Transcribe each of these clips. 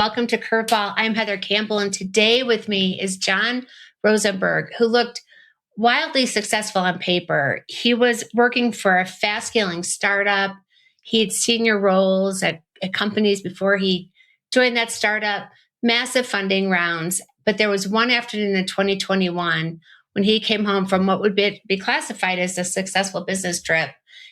Welcome to Curveball. I'm Heather Campbell, and today with me is Jon Rosenberg, who looked wildly successful on paper. He was working for a fast-scaling startup. He had senior roles at companies before he joined that startup, massive funding rounds. But there was one afternoon in 2021 when he came home from what would be classified as a successful business trip.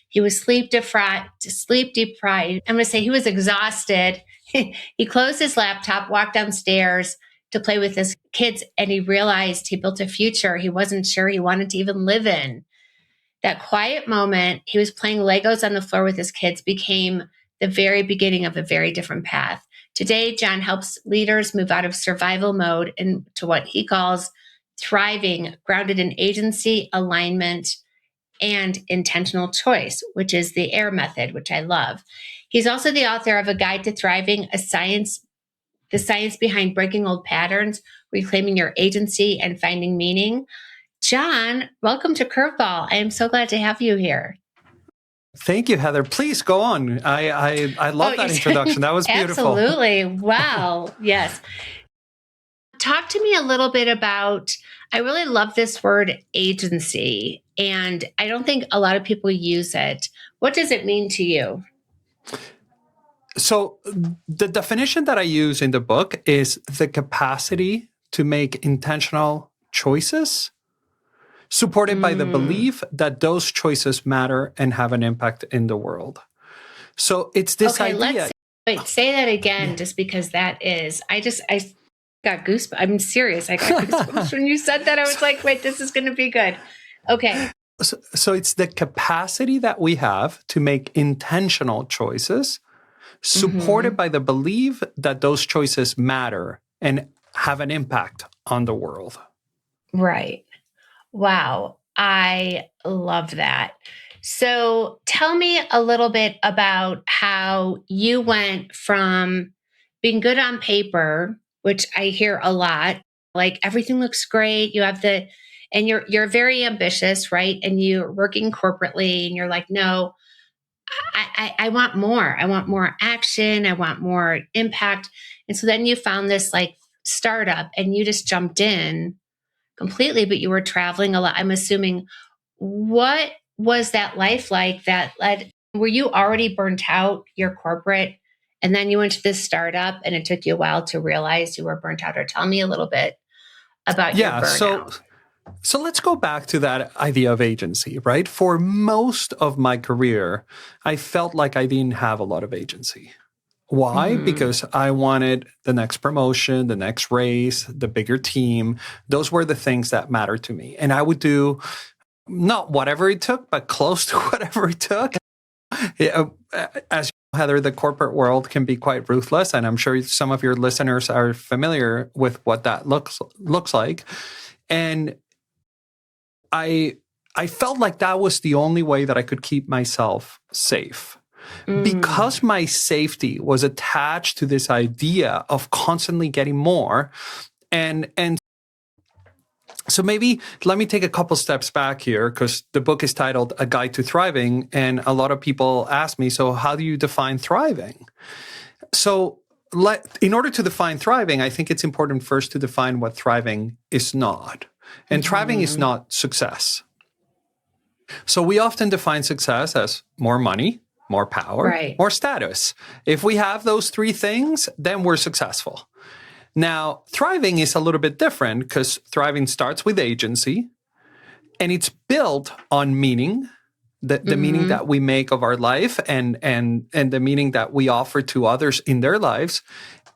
He was sleep deprived. I'm going to say he was exhausted. He closed his laptop, walked downstairs to play with his kids, and he realized he built a future he wasn't sure he wanted to even live in. That quiet moment, he was playing Legos on the floor with his kids, became the very beginning of a very different path. Today, Jon helps leaders move out of survival mode into what he calls thriving, grounded in agency, alignment, and intentional choice, which is the AIR method, which I love. He's also the author of A Guide to Thriving, the science behind breaking old patterns, reclaiming your agency, and finding meaning. Jon, welcome to Curveball. I am so glad to have you here. Thank you, Heather. Please go on. I love that introduction. That was beautiful. Absolutely. Wow. Yes. Talk to me a little bit about, I really love this word agency, and I don't think a lot of people use it. What does it mean to you? So the definition that I use in the book is the capacity to make intentional choices supported by the belief that those choices matter and have an impact in the world. So it's this idea. Say that again, just because that is, I got goosebumps. I'm serious. I got goosebumps when you said that. I was like, wait, this is going to be good. Okay. So it's the capacity that we have to make intentional choices supported by the belief that those choices matter and have an impact on the world. Right. Wow. I love that. So tell me a little bit about how you went from being good on paper, which I hear a lot, like everything looks great. You have and you're very ambitious, right? And you're working corporately and you're like, no, I want more. I want more action. I want more impact. And so then you found this like startup and you just jumped in completely, but you were traveling a lot. I'm assuming, what was that life like that were you already burnt out your corporate and then you went to this startup and it took you a while to realize you were burnt out? Or tell me a little bit about your burnout. So let's go back to that idea of agency, right? For most of my career, I felt like I didn't have a lot of agency. Why? Because I wanted the next promotion, the next raise, the bigger team. Those were the things that mattered to me. And I would do not whatever it took, but close to whatever it took. As Heather, the corporate world can be quite ruthless. And I'm sure some of your listeners are familiar with what that looks like. And I felt like that was the only way that I could keep myself safe. Because my safety was attached to this idea of constantly getting more. And so maybe let me take a couple steps back here, because the book is titled A Guide to Thriving. And a lot of people ask me, so how do you define thriving? So in order to define thriving, I think it's important first to define what thriving is not. And thriving is not success. So we often define success as more money, more power, more status. If we have those three things, then we're successful. Now, thriving is a little bit different because thriving starts with agency and it's built on meaning, the meaning that we make of our life and the meaning that we offer to others in their lives,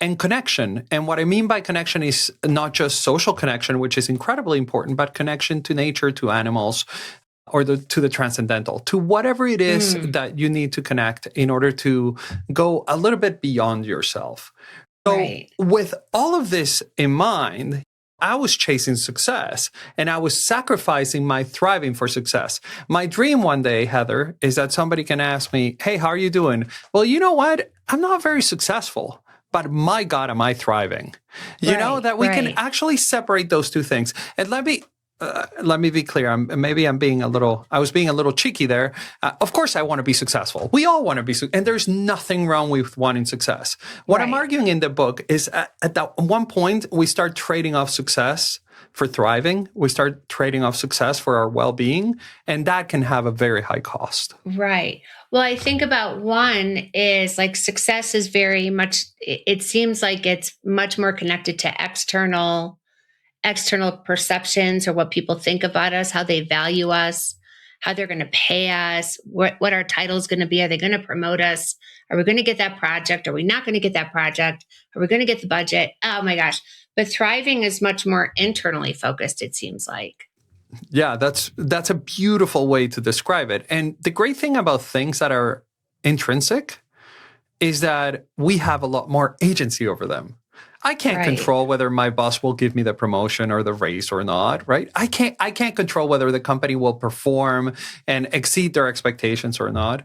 and connection. And what I mean by connection is not just social connection, which is incredibly important, but connection to nature, to animals, or to the transcendental, to whatever it is that you need to connect in order to go a little bit beyond yourself. So with all of this in mind, I was chasing success and I was sacrificing my thriving for success. My dream one day, Heather, is that somebody can ask me, hey, how are you doing? Well, you know what? I'm not very successful, but my God, am I thriving? You know, that we can actually separate those two things. And let me let me be clear. I was being a little cheeky there. Of course, I want to be successful. We all want to be, and there's nothing wrong with wanting success. What I'm arguing in the book is at that one point, we start trading off success for thriving. We start trading off success for our well-being, and that can have a very high cost. Right. Well, I think about one is like success is very much, it seems like it's much more connected to external perceptions or what people think about us, how they value us, how they're going to pay us, what our title is going to be. Are they going to promote us? Are we going to get that project? Are we not going to get that project? Are we going to get the budget? Oh my gosh. But thriving is much more internally focused, it seems like. Yeah, that's a beautiful way to describe it. And the great thing about things that are intrinsic is that we have a lot more agency over them. I can't control whether my boss will give me the promotion or the raise or not, right? I can't control whether the company will perform and exceed their expectations or not.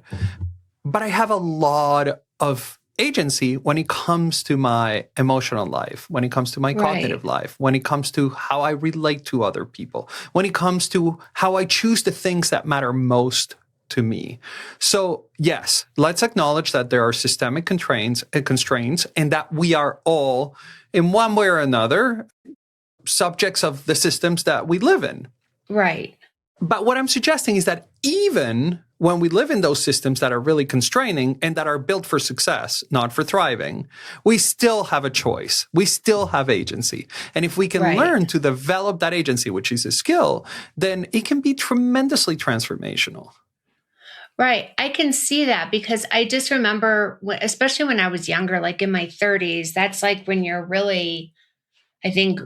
But I have a lot of agency when it comes to my emotional life, when it comes to my cognitive life, when it comes to how I relate to other people, when it comes to how I choose the things that matter most to me. So yes, let's acknowledge that there are systemic constraints and that we are all, in one way or another, subjects of the systems that we live in. Right. But what I'm suggesting is that even when we live in those systems that are really constraining and that are built for success, not for thriving, we still have a choice. We still have agency. And if we can learn to develop that agency, which is a skill, then it can be tremendously transformational. Right. I can see that because I just remember, especially when I was younger, like in my 30s, that's like when you're really, I think,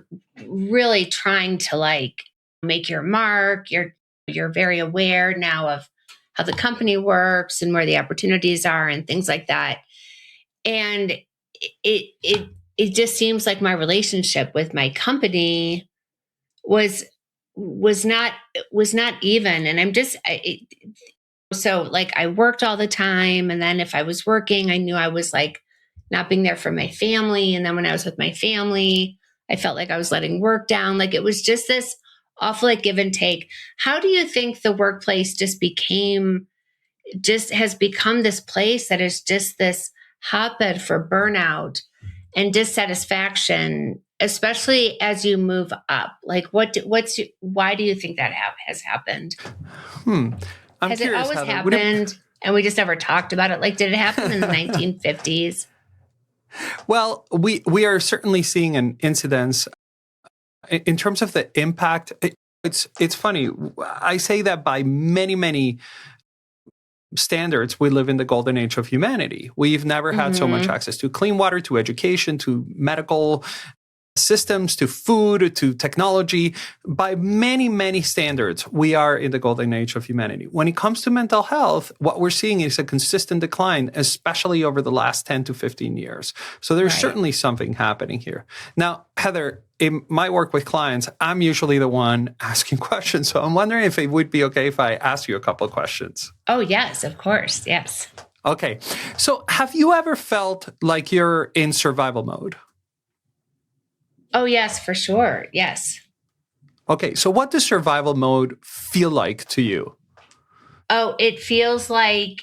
really trying to like make your mark. You're very aware now of how the company works and where the opportunities are and things like that. And it just seems like my relationship with my company was not even. And I'm just, so like I worked all the time. And then if I was working, I knew I was like not being there for my family. And then when I was with my family, I felt like I was letting work down. Like it was just this awful like give and take. How do you think the workplace has become this place that is just this hotbed for burnout and dissatisfaction, especially as you move up? Like why do you think that has happened? Has it always happened and we just never talked about it? Like, did it happen in the 1950s? Well, we are certainly seeing an incidence in terms of the impact. It's funny. I say that by many, many standards, we live in the golden age of humanity. We've never had so much access to clean water, to education, to medical systems, to food, to technology. By many, many standards, we are in the golden age of humanity. When it comes to mental health, what we're seeing is a consistent decline, especially over the last 10 to 15 years. So there's certainly something happening here. Now, Heather, in my work with clients, I'm usually the one asking questions. So I'm wondering if it would be okay if I ask you a couple of questions. Oh, yes, of course. Yes. Okay. So have you ever felt like you're in survival mode? Oh, yes, for sure. Yes. Okay. So what does survival mode feel like to you? Oh, it feels like,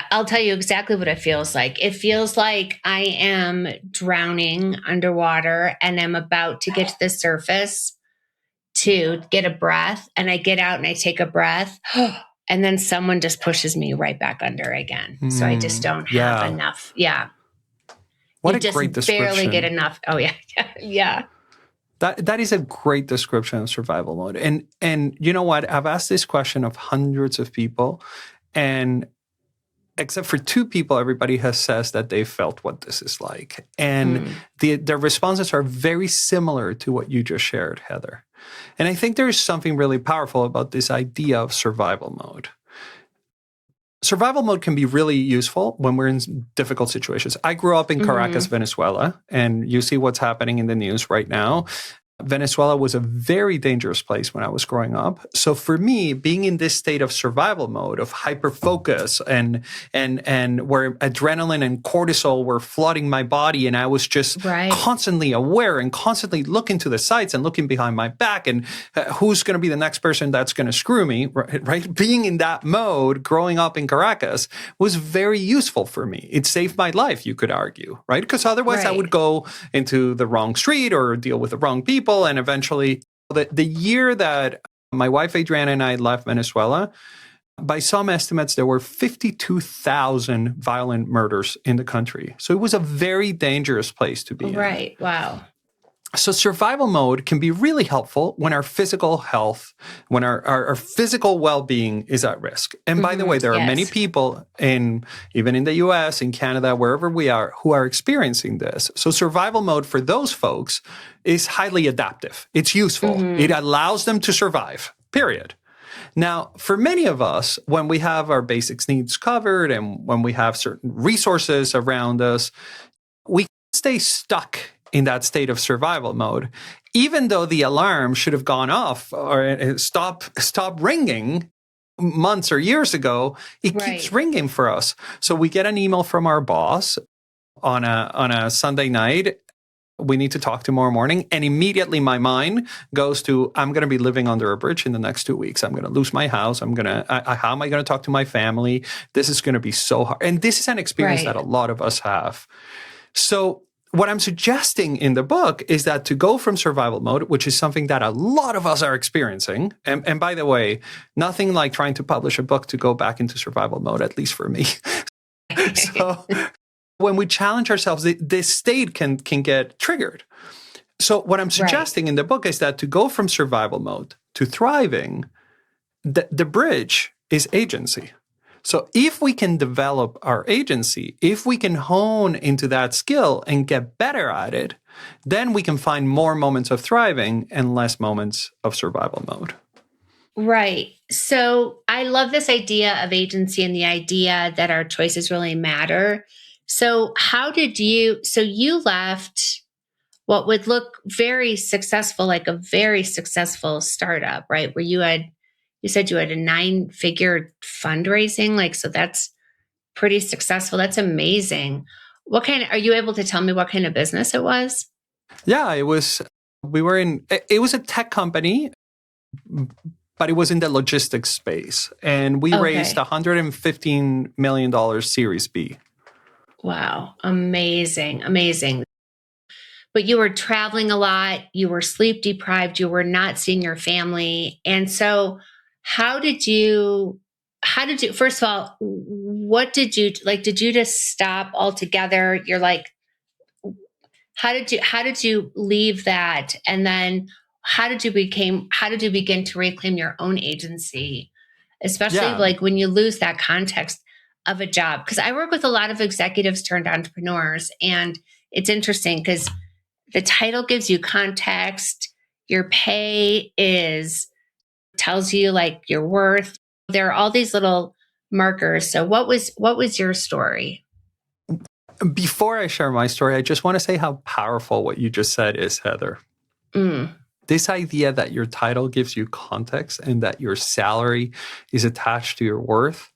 I'll tell you exactly what it feels like. It feels like I am drowning underwater and I'm about to get to the surface to get a breath. And I get out and I take a breath. And then someone just pushes me right back under again. So I just don't have enough. Yeah. What you a great description. Barely get enough. Oh yeah. Yeah. That is a great description of survival mode. And you know what? I've asked this question of hundreds of people, and except for 2 people, everybody has says that they felt what this is like. And their responses are very similar to what you just shared, Heather. And I think there's something really powerful about this idea of survival mode. Survival mode can be really useful when we're in difficult situations. I grew up in Caracas, Venezuela, and you see what's happening in the news right now. Venezuela was a very dangerous place when I was growing up. So for me, being in this state of survival mode, of hyper focus and where adrenaline and cortisol were flooding my body, and I was just constantly aware and constantly looking to the sides and looking behind my back and who's going to be the next person that's going to screw me, right? Being in that mode, growing up in Caracas, was very useful for me. It saved my life, you could argue, right? Because otherwise I would go into the wrong street or deal with the wrong people. And eventually, the year that my wife Adriana and I left Venezuela, by some estimates, there were 52,000 violent murders in the country. So it was a very dangerous place to be in. Right. Wow. So survival mode can be really helpful when our physical health, when our physical well-being is at risk. And by the way, there are many people even in the US, in Canada, wherever we are, who are experiencing this. So survival mode for those folks is highly adaptive. It's useful. It allows them to survive, period. Now, for many of us, when we have our basics needs covered and when we have certain resources around us, we stay stuck in that state of survival mode, even though the alarm should have gone off or stop ringing months or years ago. It keeps ringing for us. So we get an email from our boss on a Sunday night. We need to talk tomorrow morning. And immediately my mind goes to, I'm going to be living under a bridge in the next 2 weeks. I'm going to lose my house. How am I going to talk to my family? This is going to be so hard. And this is an experience that a lot of us have. So what I'm suggesting in the book is that to go from survival mode, which is something that a lot of us are experiencing, and by the way, nothing like trying to publish a book to go back into survival mode, at least for me. So when we challenge ourselves, this state can get triggered. So what I'm suggesting in the book is that to go from survival mode to thriving, the bridge is agency. So if we can develop our agency, if we can hone into that skill and get better at it, then we can find more moments of thriving and less moments of survival mode. Right. So I love this idea of agency and the idea that our choices really matter. So you left what would look very successful, like a very successful startup, right? Where you said you had a 9-figure fundraising. So that's pretty successful. That's amazing. Are you able to tell me what kind of business it was? Yeah, it was a tech company, but it was in the logistics space. And we raised $115 million Series B. Wow. Amazing. Amazing. But you were traveling a lot. You were sleep deprived. You were not seeing your family. And so how did you, first of all, what did you, did you just stop altogether? You're like, how did you leave that? And then how did you begin to reclaim your own agency? Especially when you lose that context of a job. Because I work with a lot of executives turned entrepreneurs, and it's interesting because the title gives you context. Your pay tells you your worth. There are all these little markers. So what was your story? Before I share my story, I just want to say how powerful what you just said is, Heather. This idea that your title gives you context and that your salary is attached to your worth,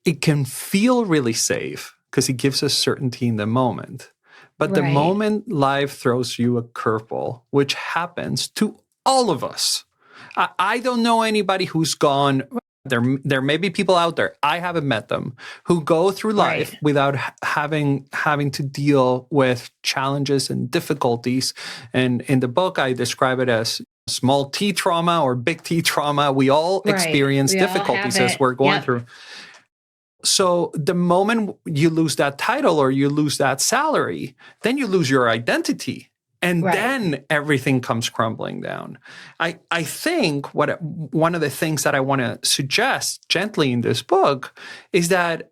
it can feel really safe because it gives us certainty in the moment. But the moment life throws you a curveball, which happens to all of us, I don't know anybody who's gone. There may be people out there, I haven't met them, who go through life without having to deal with challenges and difficulties. And in the book, I describe it as small T trauma or big T trauma. We all experience difficulties as we're going through. So the moment you lose that title or you lose that salary, then you lose your identity. And then everything comes crumbling down. I think one of the things that I want to suggest gently in this book is that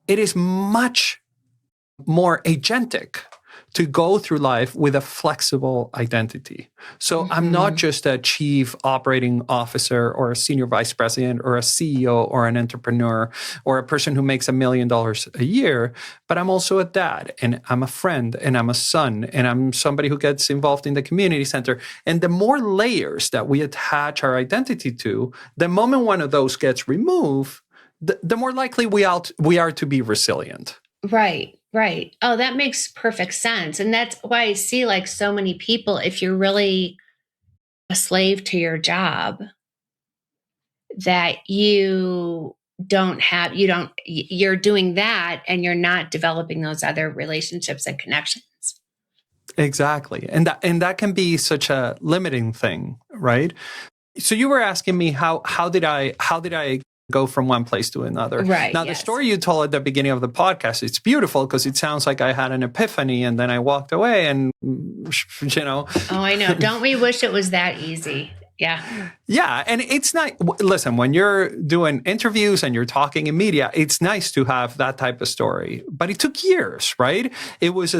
it is much more agentic to go through life with a flexible identity. So I'm not just a chief operating officer or a senior vice president or a CEO or an entrepreneur or a person who makes $1 million a year, but I'm also a dad, and I'm a friend, and I'm a son, and I'm somebody who gets involved in the community center. And the more layers that we attach our identity to, the moment one of those gets removed, the more likely we are to be resilient. Right, right. Oh, that makes perfect sense. And that's why I see like so many people, if you're really a slave to your job, that you're doing that and you're not developing those other relationships and connections. Exactly. And that can be such a limiting thing, right? So you were asking me how did I go from one place to another? Right. Now, yes. The story you told at the beginning of the podcast, it's beautiful because it sounds like I had an epiphany and then I walked away and, Oh, I know. Don't we wish it was that easy? Yeah. Yeah. And it's not, listen, when you're doing interviews and you're talking in media, it's nice to have that type of story, but it took years, right? It was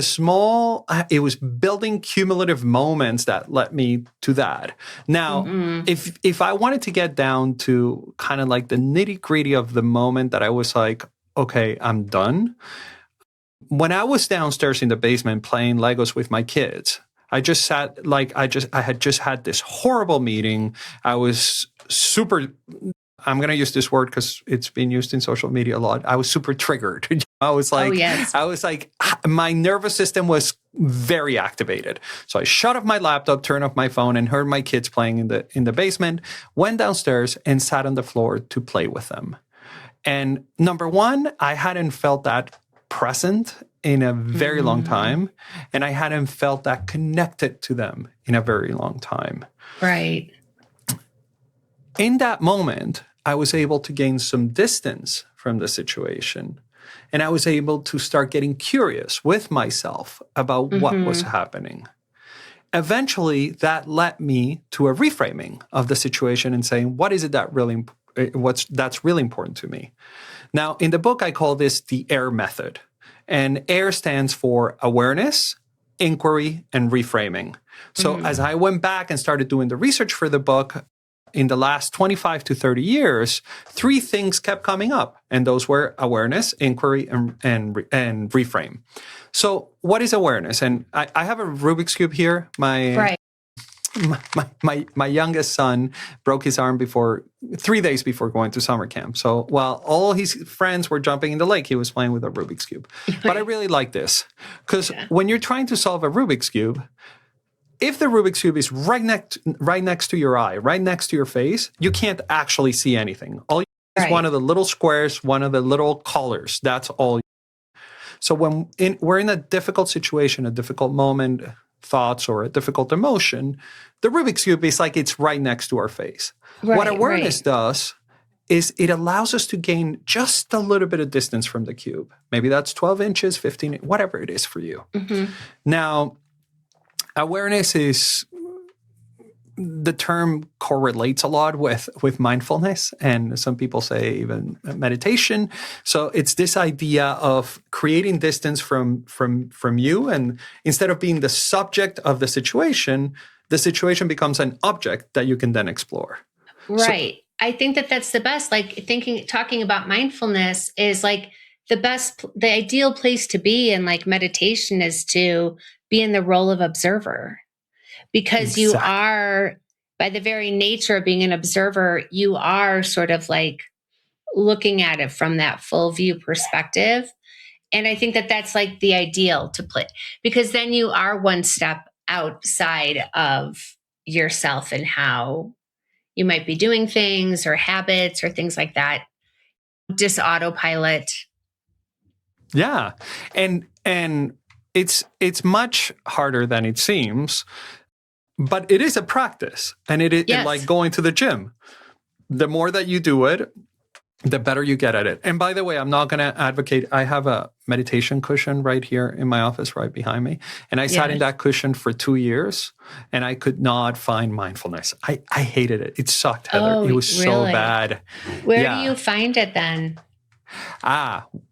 building cumulative moments that led me to that. Now, if I wanted to get down to kind of like the nitty gritty of the moment that I was like, okay, I'm done. When I was downstairs in the basement playing Legos with my kids, I had just had this horrible meeting. I was super, I'm going to use this word because it's been used in social media a lot. I was super triggered. I was like, my nervous system was very activated. So I shut off my laptop, turned off my phone, and heard my kids playing in the basement, went downstairs and sat on the floor to play with them. And number one, I hadn't felt that present in a very long time, and I hadn't felt that connected to them in a very long time. Right. In that moment, I was able to gain some distance from the situation, and I was able to start getting curious with myself about what was happening. Eventually, that led me to a reframing of the situation and saying, what is it that's really important to me? Now, in the book, I call this the AIR method. And AIR stands for awareness, inquiry, and reframing. So as I went back and started doing the research for the book, in the last 25 to 30 years, 3 things kept coming up. And those were awareness, inquiry, and reframe. So what is awareness? And I have a Rubik's Cube here. My youngest son broke his arm 3 days before going to summer camp. So while all his friends were jumping in the lake, he was playing with a Rubik's Cube. But I really like this because when you're trying to solve a Rubik's Cube, if the Rubik's Cube is right next to your eye, right next to your face, you can't actually see anything. All you see is one of the little squares, one of the little colors. That's all. So when we're in a difficult situation, a difficult moment, thoughts or a difficult emotion, the Rubik's Cube is like it's right next to our face. What awareness does is it allows us to gain just a little bit of distance from the cube. Maybe that's 12 inches, 15, whatever it is for you. Now, awareness is, the term correlates a lot with mindfulness, and some people say even meditation. So it's this idea of creating distance from you, and instead of being the subject of the situation becomes an object that you can then explore. Right. So, I think that's the best. Like talking about mindfulness is like the ideal place to be in like meditation is to be in the role of observer. Because you are, by the very nature of being an observer, you are sort of like looking at it from that full view perspective. And I think that's like the ideal to play, because then you are one step outside of yourself and how you might be doing things or habits or things like that. Just autopilot. Yeah. And it's much harder than it seems. But it is a practice, and it is like going to the gym. The more that you do it, the better you get at it. And by the way, I'm not going to advocate. I have a meditation cushion right here in my office, right behind me. And I sat in that cushion for 2 years, and I could not find mindfulness. I hated it. It sucked, Heather. It was so bad. Where do you find it then?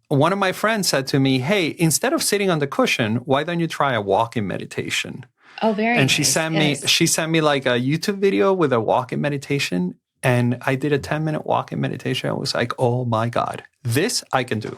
one of my friends said to me, hey, instead of sitting on the cushion, why don't you try a walking meditation? Oh, very and nice. she sent me like a YouTube video with a walking meditation. And I did a 10-minute walking meditation. I was like, oh my God, this I can do.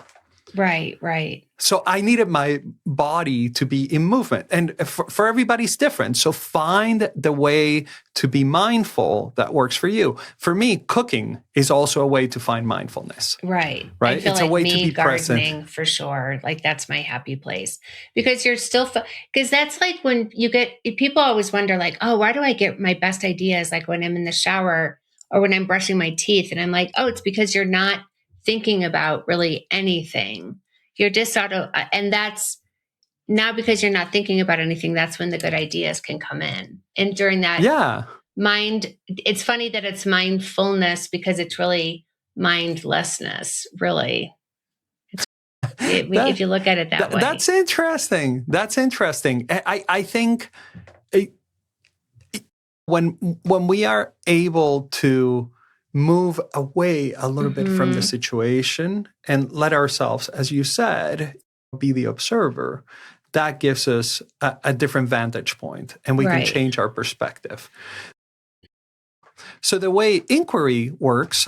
Right, right. So I needed my body to be in movement. And for everybody's different. So find the way to be mindful that works for you. For me, cooking is also a way to find mindfulness. Right. Right. I feel It's like a way to me be gardening present. for sure. Like that's my happy place because you're still, because that's like when you get, people always wonder like, oh, why do I get my best ideas? Like when I'm in the shower or when I'm brushing my teeth, and I'm like, oh, it's because you're not thinking about really anything. You're just and that's now because you're not thinking about anything, that's when the good ideas can come in. And during that Yeah. it's funny that it's mindfulness because it's really mindlessness, really. If you look at it that way. That's interesting. That's interesting. I think when we are able to move away a little bit from the situation and let ourselves, as you said, be the observer, that gives us a different vantage point and we can change our perspective. So the way inquiry works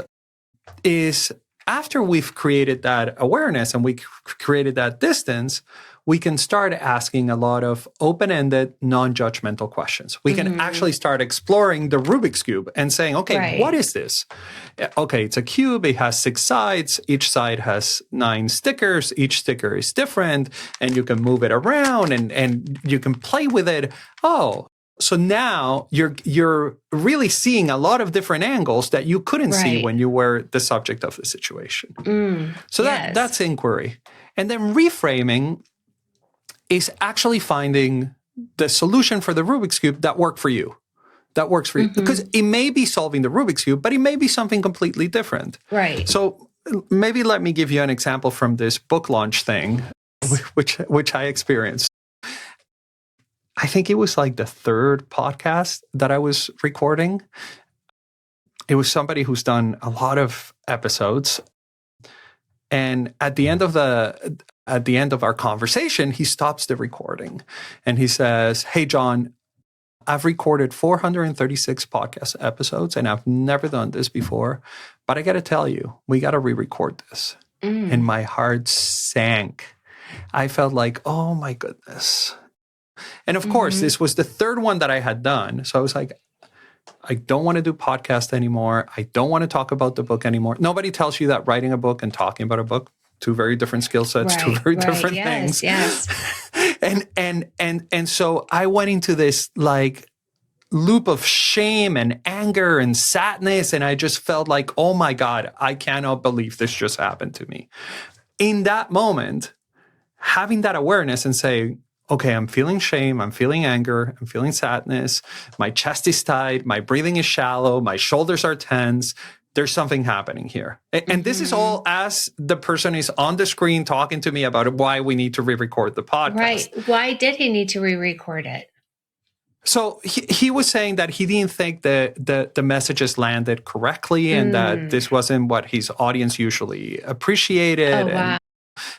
is after we've created that awareness and we created that distance, we can start asking a lot of open-ended, non-judgmental questions. We can actually start exploring the Rubik's Cube and saying, okay, what is this? Okay, it's a cube. It has 6 sides. Each side has 9 stickers. Each sticker is different, and you can move it around and you can play with it. Oh, so now you're really seeing a lot of different angles that you couldn't see when you were the subject of the situation. So that's inquiry. And then reframing is actually finding the solution for the Rubik's Cube that works for you. Because it may be solving the Rubik's Cube, but it may be something completely different. Right. So maybe let me give you an example from this book launch thing, which I experienced. I think it was like the 3rd podcast that I was recording. It was somebody who's done a lot of episodes. And at the end of our conversation, he stops the recording and he says, hey, Jon, I've recorded 436 podcast episodes and I've never done this before, but I got to tell you, we got to re-record this. And my heart sank. I felt like, oh my goodness. And of course, this was the 3rd one that I had done. So I was like, I don't want to do podcast anymore. I don't want to talk about the book anymore. Nobody tells you that writing a book and talking about a book, 2 very different skill sets, 2 very different things. Yes. And so I went into this like loop of shame and anger and sadness. And I just felt like, oh my God, I cannot believe this just happened to me. In that moment, having that awareness and saying, okay, I'm feeling shame, I'm feeling anger, I'm feeling sadness, my chest is tight, my breathing is shallow, my shoulders are tense, there's something happening here. And this is all as the person is on the screen talking to me about why we need to re-record the podcast. Right. Why did he need to re-record it? So he was saying that he didn't think the messages landed correctly and that this wasn't what his audience usually appreciated. Oh, wow.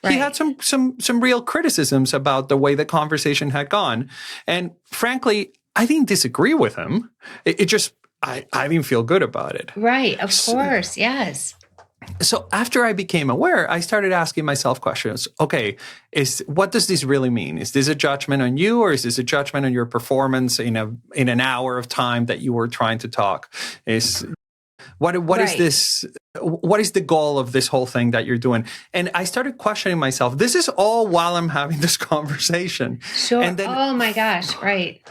He had some real criticisms about the way the conversation had gone. And frankly, I didn't disagree with him. It just, I didn't feel good about it. Right. Of course. Yes. So after I became aware, I started asking myself questions. Okay, what does this really mean? Is this a judgment on you, or is this a judgment on your performance in an hour of time that you were trying to talk? What is this? What is the goal of this whole thing that you're doing? And I started questioning myself. This is all while I'm having this conversation. Sure. And then, oh my gosh. Right.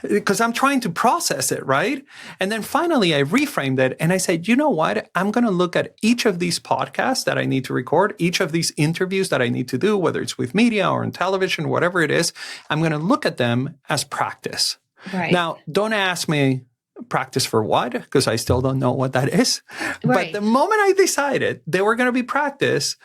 Because I'm trying to process it, right? And then finally I reframed it and I said, you know what? I'm going to look at each of these podcasts that I need to record, each of these interviews that I need to do, whether it's with media or on television, whatever it is, I'm going to look at them as practice. Right. Now, don't ask me practice for what, because I still don't know what that is. Right. But the moment I decided they were going to be practice,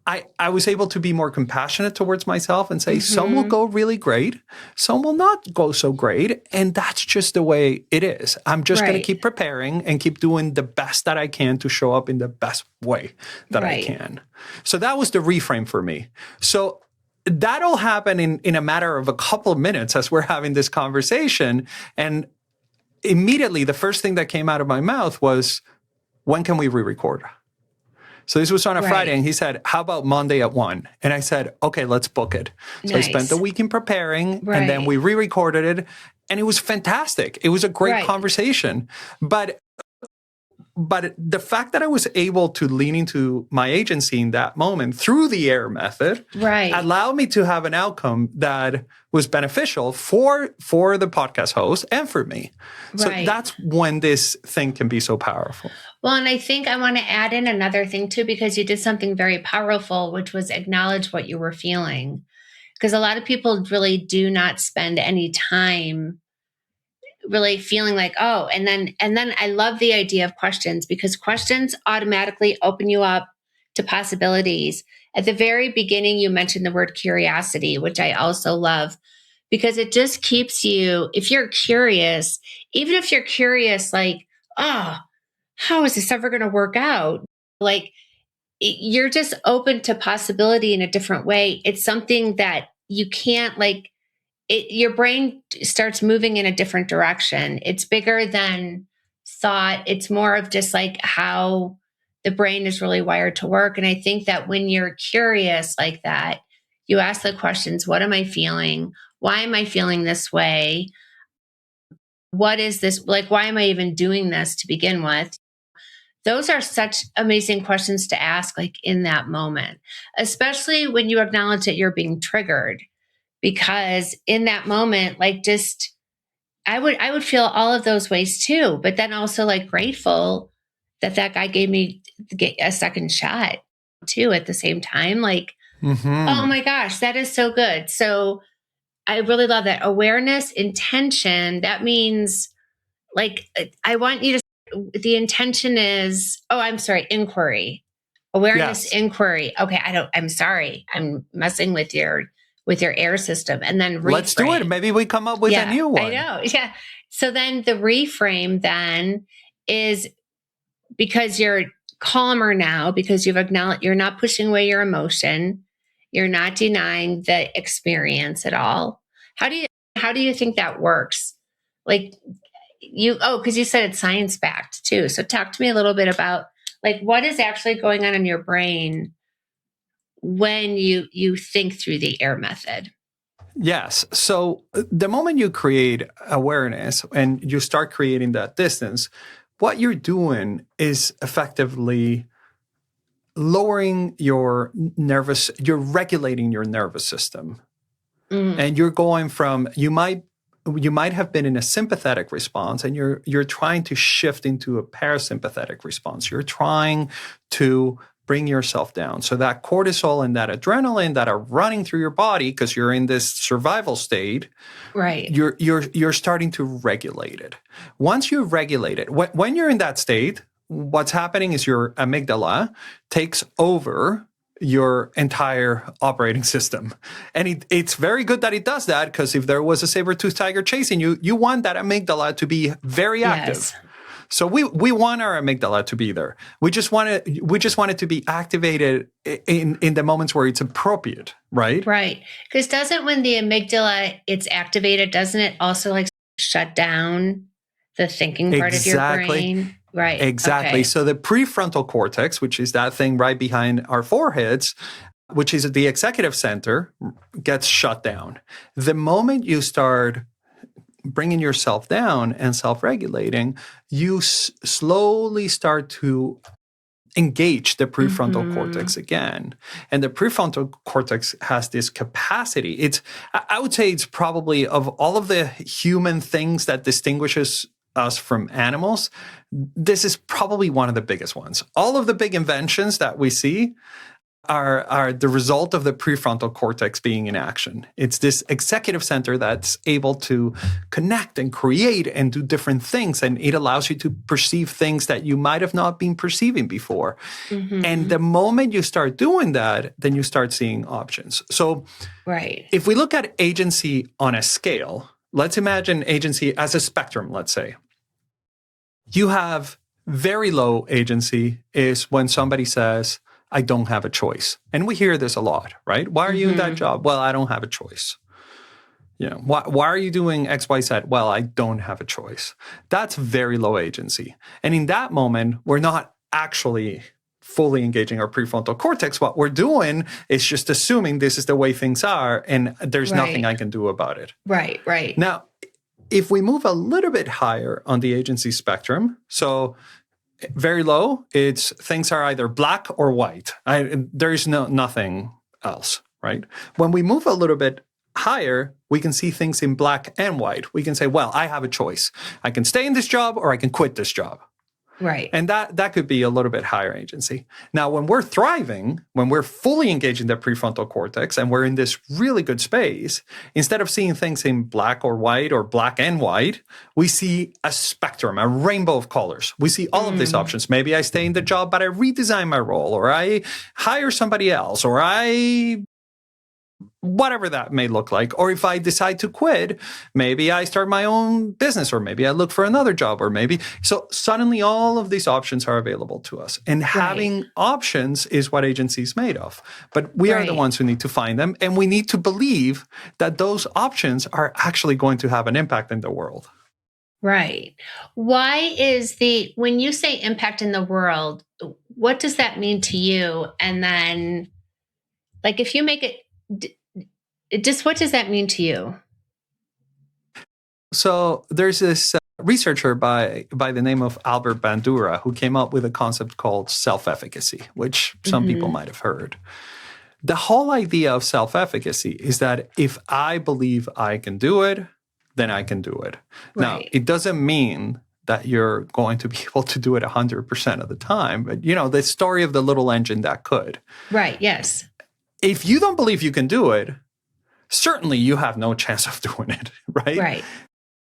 I was able to be more compassionate towards myself and say, some will Mm-hmm. go really great, some will not go so great. And that's just the way it is. I'm just going to Right. keep preparing and keep doing the best that I can to show up in the best way that I Right. can. So that was the reframe for me. So that'll happen in a matter of a couple of minutes as we're having this conversation. And immediately, the first thing that came out of my mouth was, when can we re-record? So this was on a Friday, Right. and he said, how about Monday at 1? And I said, okay, let's book it. So I spent the Nice. weekend preparing, and then Right. we re-recorded it, and it was fantastic. It was a great Right. conversation. But the fact that I was able to lean into my agency in that moment through the AIR method Right. allowed me to have an outcome that was beneficial for the podcast host and for me. So Right. that's when this thing can be so powerful. Well, and I think I want to add in another thing too, because you did something very powerful, which was acknowledge what you were feeling. Because a lot of people really do not spend any time really feeling like, oh, and then I love the idea of questions, because questions automatically open you up to possibilities. At the very beginning, you mentioned the word curiosity, which I also love, because it just keeps you, if you're curious, even if you're curious, like, oh, how is this ever going to work out? Like, you're just open to possibility in a different way. It's something that you can't, like, your brain starts moving in a different direction. It's bigger than thought. It's more of just like how the brain is really wired to work. And I think that when you're curious like that, you ask the questions: what am I feeling? Why am I feeling this way? What is this? Like, why am I even doing this to begin with? Those are such amazing questions to ask, like in that moment, especially when you acknowledge that you're being triggered. Because in that moment, like, just I would feel all of those ways too, but then also like grateful that that guy gave me a second shot too at the same time. Like, oh Mm-hmm. my gosh, that is so good. So I really love that awareness, intention. That means, like, I want you to, the intention is, oh, I'm sorry, inquiry, awareness, Yes. inquiry. Okay, I'm sorry, I'm messing with your air system. And then Let's do it. reframe. Maybe we come up with a Yeah, new I one. know. Yeah. So then the reframe then is, because you're calmer now, because you've acknowledged, you're not pushing away your emotion, you're not denying the experience at all. How do you think that works? Like, because you said it's science backed too. So talk to me a little bit about, like, what is actually going on in your brain when you think through the air method. Yes. So the moment you create awareness and you start creating that distance, what you're doing is effectively lowering you're regulating your nervous system. Mm, And you're going from, you might have been in a sympathetic response, and you're trying to shift into a parasympathetic response. You're trying to bring yourself down. So that cortisol and that adrenaline that are running through your body because you're in this survival state, right. you're starting to regulate it. Once you regulate it, when you're in that state, what's happening is your amygdala takes over your entire operating system. And it's very good that it does that, because if there was a saber-toothed tiger chasing you, you want that amygdala to be very active. Yes. So we want our amygdala to be there. We just want it to be activated in the moments where it's appropriate, right? Right. Because doesn't, when the amygdala it's activated, doesn't it also like shut down the thinking part of your Exactly. brain? Right. Exactly. Okay. So the prefrontal cortex, which is that thing right behind our foreheads, which is the executive center, gets shut down. The moment you start bringing yourself down and self-regulating, you slowly start to engage the prefrontal cortex again. And the prefrontal cortex has this capacity. I would say it's probably, of all of the human things that distinguishes us from animals, this is probably one of the biggest ones. All of the big inventions that we see, are the result of the prefrontal cortex being in action. It's this executive center that's able to connect and create and do different things. And it allows you to perceive things that you might have not been perceiving before. Mm-hmm. And the moment you start doing that, then you start seeing options. So if we look at agency on a scale, let's imagine agency as a spectrum, let's say. You have very low agency is when somebody says, I don't have a choice. And we hear this a lot, right? Why are you in that job? Well, I don't have a choice. You know, why are you doing X, Y, Z? Well, I don't have a choice. That's very low agency. And in that moment, we're not actually fully engaging our prefrontal cortex. What we're doing is just assuming this is the way things are and there's nothing I can do about it. Right. Now, if we move a little bit higher on the agency spectrum, so very low, it's things are either black or white. There is nothing else, right? When we move a little bit higher, we can see things in black and white. We can say, well, I have a choice. I can stay in this job or I can quit this job. Right. And that could be a little bit higher agency. Now, when we're thriving, when we're fully engaging the prefrontal cortex and we're in this really good space, instead of seeing things in black or white or black and white, we see a spectrum, a rainbow of colors. We see all of these options. Maybe I stay in the job, but I redesign my role, or I hire somebody else, or whatever that may look like. Or if I decide to quit, maybe I start my own business, or maybe I look for another job, or maybe. So suddenly all of these options are available to us. And having options is what agency is made of. But we are the ones who need to find them. And we need to believe that those options are actually going to have an impact in the world. Right. Why when you say impact in the world, what does that mean to you? And then, like, if you make it, what does that mean to you? So there's this researcher by the name of Albert Bandura who came up with a concept called self-efficacy, which some people might have heard. The whole idea of self-efficacy is that if I believe I can do it, then I can do it. Now, it doesn't mean that you're going to be able to do it 100% of the time, but the story of the little engine that could. Right, yes. If you don't believe you can do it, certainly you have no chance of doing it, right? Right.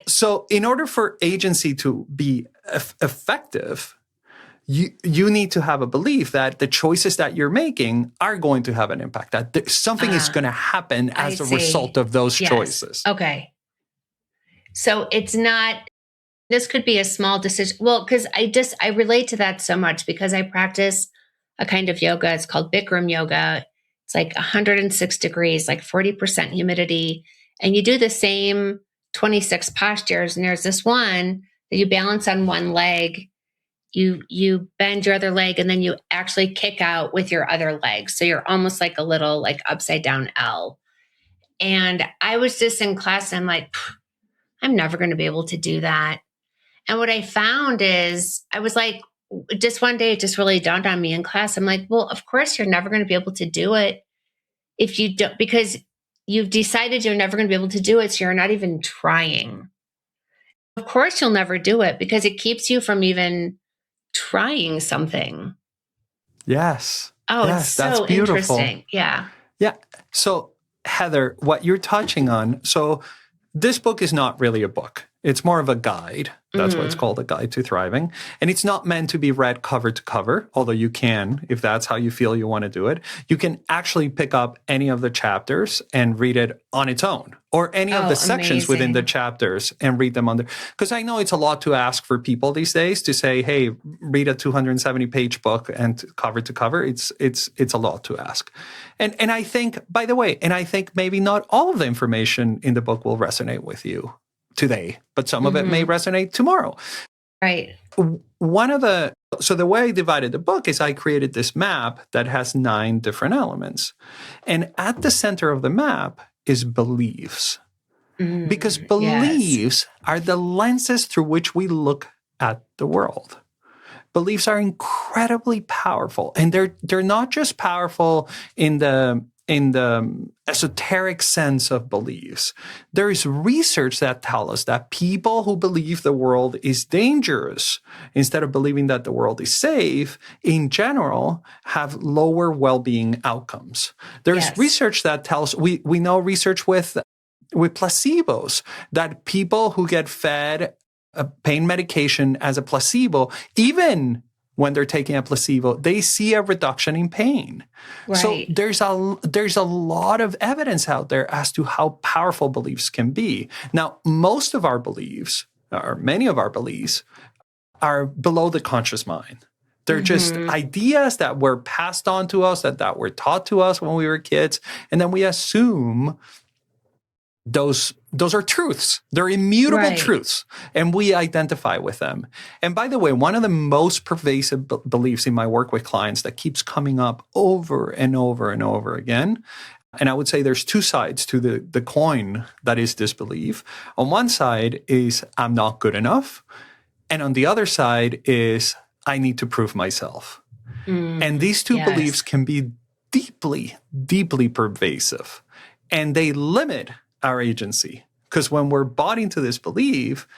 So in order for agency to be effective, you need to have a belief that the choices that you're making are going to have an impact, that something is going to happen as a result of those choices. Okay. So it's not, this could be a small decision. Well, because I relate to that so much because I practice a kind of yoga. It's called Bikram yoga. It's like 106 degrees, like 40% humidity. And you do the same 26 postures. And there's this one that you balance on one leg, you bend your other leg, and then you actually kick out with your other leg. So you're almost like a little like upside down L. And I was just in class and I'm like, I'm never going to be able to do that. And what I found is I was like, just one day it just really dawned on me in class. I'm like, well, of course you're never going to be able to do it if you don't, because you've decided you're never going to be able to do it. So you're not even trying. Of course you'll never do it because it keeps you from even trying something. Yes. Oh, yes, it's so that's beautiful. Interesting. Yeah. Yeah. So Heather, what you're touching on, so this book is not really a book. It's more of a guide. That's why it's called A Guide to Thriving. And it's not meant to be read cover to cover, although you can, if that's how you feel you want to do it. You can actually pick up any of the chapters and read it on its own, or any of the sections within the chapters and read them under. Because I know it's a lot to ask for people these days to say, hey, read a 270-page book and cover to cover. It's a lot to ask. And I think, by the way, maybe not all of the information in the book will resonate with you today, but some of it may resonate tomorrow. Right. So the way I divided the book is I created this map that has 9 different elements. And at the center of the map is beliefs. Because beliefs are the lenses through which we look at the world. Beliefs are incredibly powerful. And they're not just powerful in the esoteric sense of beliefs. There is research that tells us that people who believe the world is dangerous, instead of believing that the world is safe, in general, have lower well-being outcomes. There's research that tells, we know research with placebos, that people who get fed a pain medication as a placebo, even when they're taking a placebo, they see a reduction in pain. Right. So there's a lot of evidence out there as to how powerful beliefs can be. Now, most of our beliefs, or many of our beliefs, are below the conscious mind. They're just ideas that were passed on to us, that were taught to us when we were kids, and then we assume those are truths. They're immutable truths, and we identify with them. And by the way, one of the most pervasive beliefs in my work with clients that keeps coming up over and over and over again, and I would say there's two sides to the coin that is this belief. On one side is I'm not good enough, and on the other side is I need to prove myself. And these two beliefs can be deeply, deeply pervasive, and they limit our agency. Because when we're bought into this belief,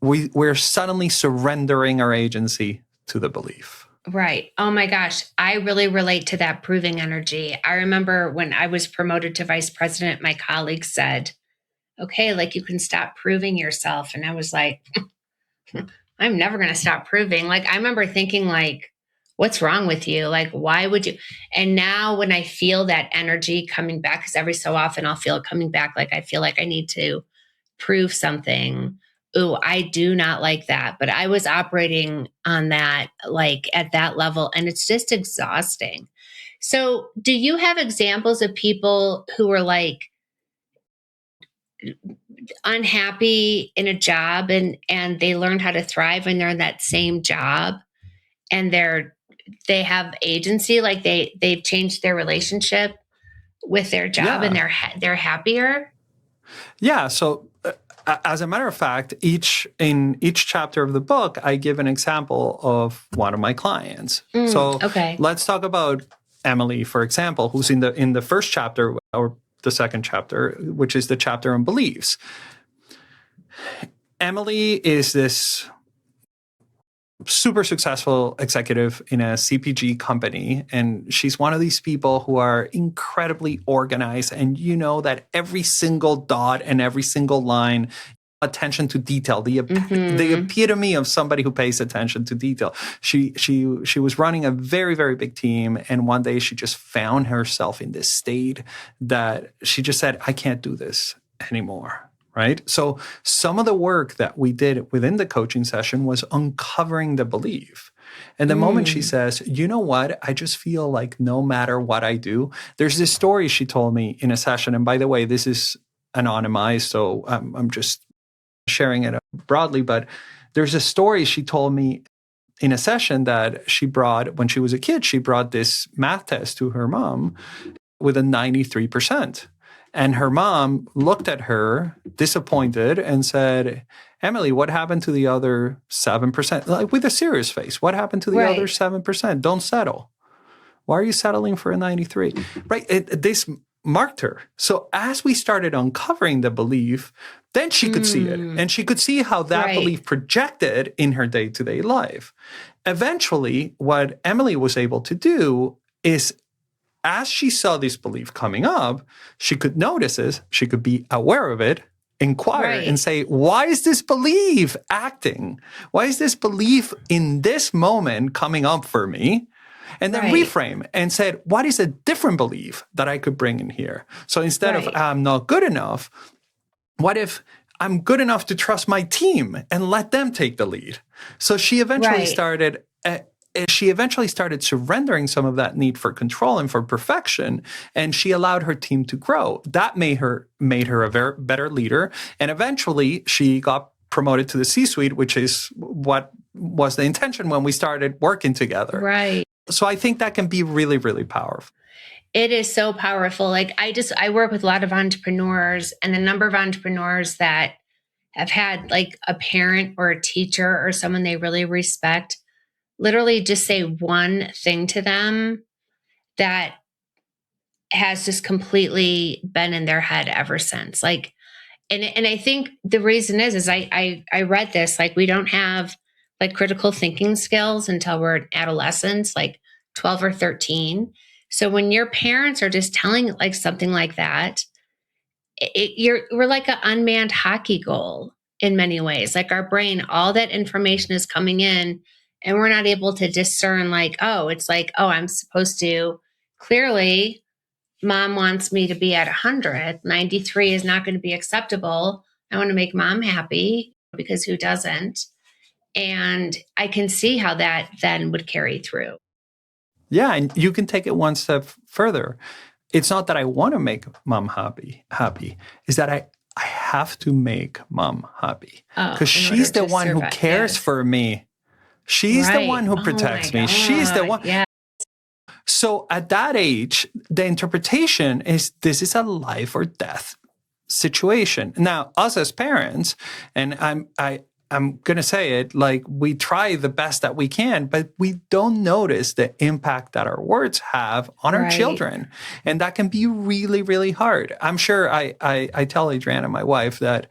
we're suddenly surrendering our agency to the belief. Right. Oh my gosh. I really relate to that proving energy. I remember when I was promoted to vice president, my colleagues said, okay, like you can stop proving yourself. And I was like, I'm never going to stop proving. Like, I remember thinking like, what's wrong with you? Like, why would you? And now when I feel that energy coming back, because every so often I'll feel it coming back, like I feel like I need to prove something. Ooh, I do not like that. But I was operating on that, like at that level, and it's just exhausting. So do you have examples of people who were like unhappy in a job and they learned how to thrive and they're in that same job and they have agency, like they've changed their relationship with their job and they're happier? Yeah. So as a matter of fact, in each chapter of the book, I give an example of one of my clients. Let's talk about Emily, for example, who's in the first chapter or the second chapter, which is the chapter on beliefs. Emily is this super successful executive in a CPG company. And she's one of these people who are incredibly organized. And you know that every single dot and every single line, attention to detail, the epitome of somebody who pays attention to detail. She was running a very, very big team. And one day she just found herself in this state that she just said, I can't do this anymore. Right? So some of the work that we did within the coaching session was uncovering the belief. And the moment she says, you know what, I just feel like no matter what I do, there's this story she told me in a session. And by the way, this is anonymized, so I'm just sharing it broadly. But there's a story she told me in a session that she brought when she was a kid. She brought this math test to her mom with a 93%. And her mom looked at her disappointed and said, Emily, what happened to the other 7%? Like with a serious face, what happened to the other 7%? Don't settle. Why are you settling for a 93? Right? This marked her. So as we started uncovering the belief, then she could see it. And she could see how that belief projected in her day-to-day life. Eventually, what Emily was able to do is, as she saw this belief coming up, she could notice it, she could be aware of it, inquire and say, why is this belief acting? Why is this belief in this moment coming up for me? And then reframe and said, what is a different belief that I could bring in here? So instead of I'm not good enough, what if I'm good enough to trust my team and let them take the lead? So she eventually started surrendering some of that need for control and for perfection, and she allowed her team to grow. That made her a better leader, and eventually she got promoted to the C-suite, which is what was the intention when we started working together. Right. So I think that can be really, really powerful. It is so powerful. Like I work with a lot of entrepreneurs, and the number of entrepreneurs that have had like a parent or a teacher or someone they really respect literally just say one thing to them that has just completely been in their head ever since. Like, and I think the reason is I read this, like we don't have like critical thinking skills until we're adolescents, like 12 or 13. So when your parents are just telling like something like that, we're like an unmanned hockey goal in many ways. Like our brain, all that information is coming in, and we're not able to discern. Like, oh, it's like, oh, I'm supposed to clearly. Mom wants me to be at 100. 93 is not going to be acceptable. I want to make mom happy because who doesn't? And I can see how that then would carry through. Yeah, and you can take it one step further. It's not that I want to make mom happy. Is that I have to make mom happy because she's the one who cares for me. She's the one who protects me. She's the one. Yeah. So at that age, the interpretation is this is a life or death situation. Now, us as parents, and I'm going to say it, like we try the best that we can, but we don't notice the impact that our words have on our children. And that can be really, really hard. I'm sure I tell Adriana, my wife, that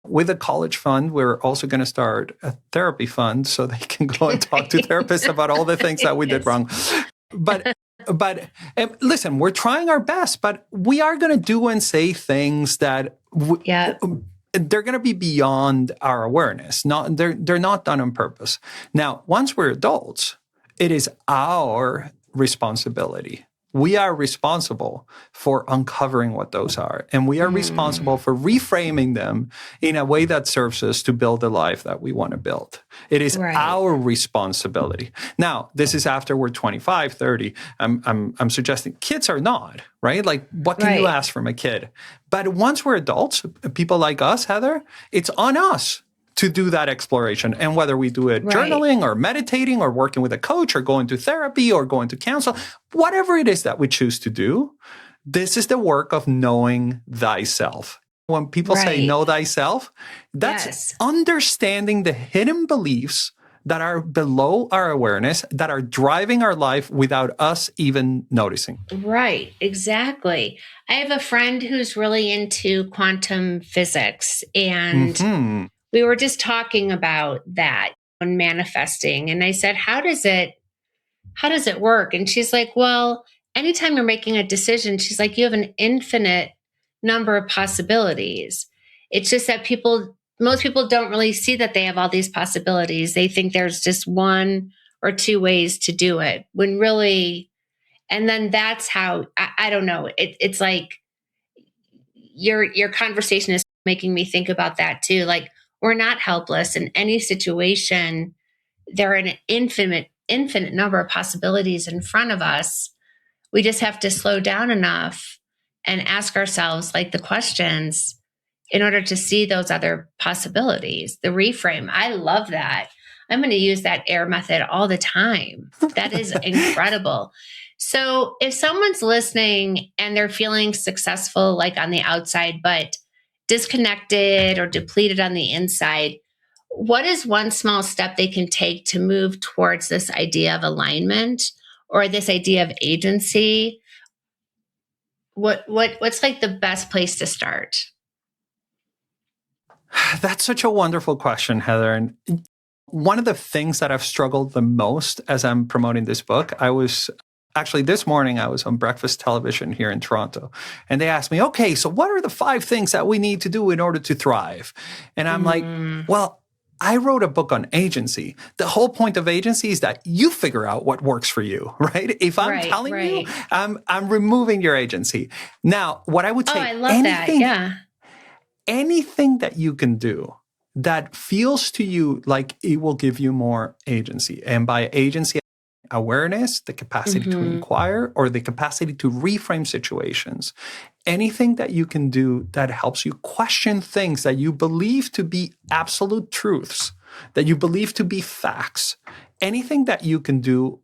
with a college fund, we're also going to start a therapy fund so they can go and talk to therapists about all the things that we did wrong. But listen, we're trying our best, but we are going to do and say things that they're going to be beyond our awareness. They're not done on purpose. Now, once we're adults, it is our responsibility. We are responsible for uncovering what those are. And we are responsible for reframing them in a way that serves us to build the life that we want to build. It is our responsibility. Now, this is after we're 25, 30. I'm suggesting kids are not, right? Like, what can you ask from a kid? But once we're adults, people like us, Heather, it's on us to do that exploration. And whether we do it journaling or meditating or working with a coach or going to therapy or going to counsel, whatever it is that we choose to do, this is the work of knowing thyself. When people say know thyself, that's understanding the hidden beliefs that are below our awareness, that are driving our life without us even noticing. Right, exactly. I have a friend who's really into quantum physics, and we were just talking about that and manifesting. And I said, how does it work? And she's like, well, anytime you're making a decision, she's like, you have an infinite number of possibilities. It's just that most people don't really see that they have all these possibilities. They think there's just one or two ways to do it when really, and then that's how, I don't know. It's like your conversation is making me think about that too. Like, we're not helpless in any situation. There are an infinite number of possibilities in front of us. We just have to slow down enough and ask ourselves like the questions in order to see those other possibilities. The reframe. I love that. I'm going to use that AIR method all the time. That is incredible. So if someone's listening and they're feeling successful, like on the outside, but disconnected or depleted on the inside, what is one small step they can take to move towards this idea of alignment or this idea of agency? What's like the best place to start? That's such a wonderful question, Heather. And one of the things that I've struggled the most as I'm promoting this book, actually, this morning I was on breakfast television here in Toronto, and they asked me, okay, so what are the 5 things that we need to do in order to thrive? And I'm like, well, I wrote a book on agency. The whole point of agency is that you figure out what works for you, right? If I'm telling you, I'm removing your agency. Now, what I would say, I love that. Yeah. Anything that you can do that feels to you like it will give you more agency. And by agency, awareness, the capacity to inquire, or the capacity to reframe situations. Anything that you can do that helps you question things that you believe to be absolute truths, that you believe to be facts. Anything that you can do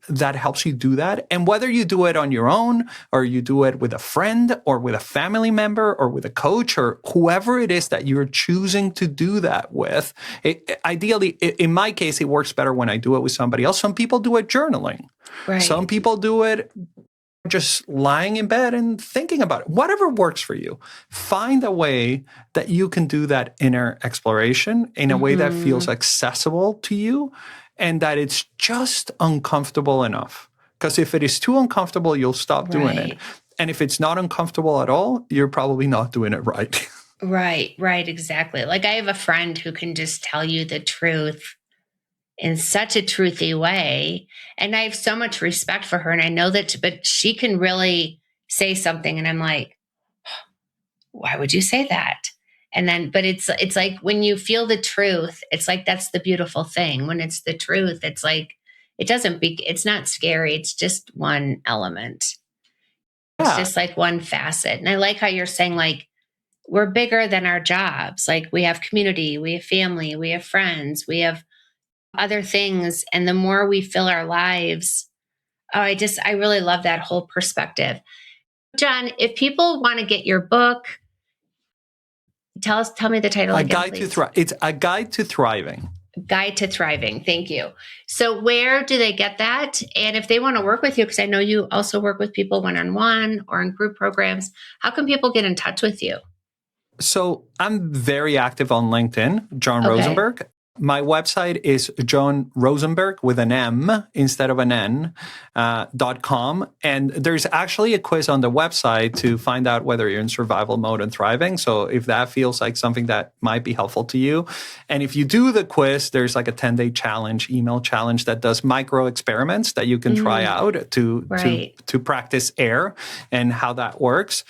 that helps you do that. And whether you do it on your own, or you do it with a friend, or with a family member, or with a coach, or whoever it is that you're choosing to do that with, ideally, in my case, it works better when I do it with somebody else. Some people do it journaling. Some people do it just lying in bed and thinking about it. Whatever works for you. Find a way that you can do that inner exploration in a way that feels accessible to you and that it's just uncomfortable enough. Because if it is too uncomfortable, you'll stop doing it. And if it's not uncomfortable at all, you're probably not doing it right. Right, exactly. Like I have a friend who can just tell you the truth in such a truthy way. And I have so much respect for her. And I know that, but she can really say something. And I'm like, why would you say that? And then, but it's like when you feel the truth, it's like, that's the beautiful thing. When it's the truth, it's like, it's not scary. It's just one element. It's just like one facet. And I like how you're saying, like, we're bigger than our jobs. Like we have community, we have family, we have friends, we have other things. And the more we fill our lives, I really love that whole perspective. Jon, if people want to get your book, tell me the title again, please. It's A Guide to Thriving. Guide to Thriving. Thank you. So where do they get that? And if they want to work with you, because I know you also work with people one-on-one or in group programs, how can people get in touch with you? So I'm very active on LinkedIn, Jon Rosenberg. My website is Jon Rosenberg with an M instead of an N, .com. And there's actually a quiz on the website to find out whether you're in survival mode and thriving. So if that feels like something that might be helpful to you. And if you do the quiz, there's like a 10-day challenge, email challenge that does micro experiments that you can try out to practice AIR and how that works.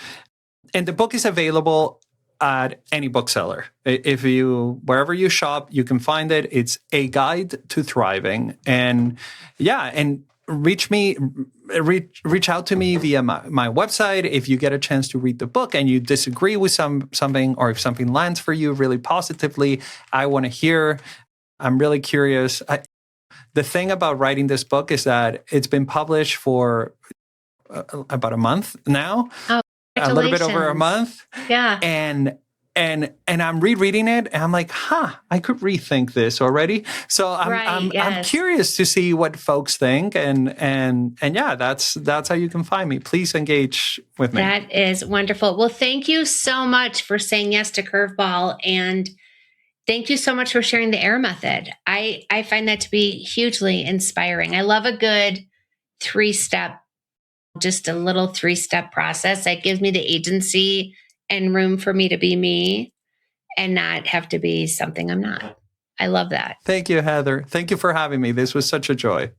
And the book is available at any bookseller. If wherever you shop, you can find it. It's A Guide to Thriving. And reach out to me via my website. If you get a chance to read the book and you disagree with something, or if something lands for you really positively, I want to hear. I'm really curious. The thing about writing this book is that it's been published for about a month now. Oh. A little bit over a month. Yeah. And I'm rereading it and I'm like, I could rethink this already. So I'm curious to see what folks think. And yeah, that's how you can find me. Please engage with me. That is wonderful. Well, thank you so much for saying yes to Curveball. And thank you so much for sharing the AIR method. I find that to be hugely inspiring. I love a good 3-step, just a little 3-step process that gives me the agency and room for me to be me and not have to be something I'm not. I love that. Thank you, Heather. Thank you for having me. This was such a joy.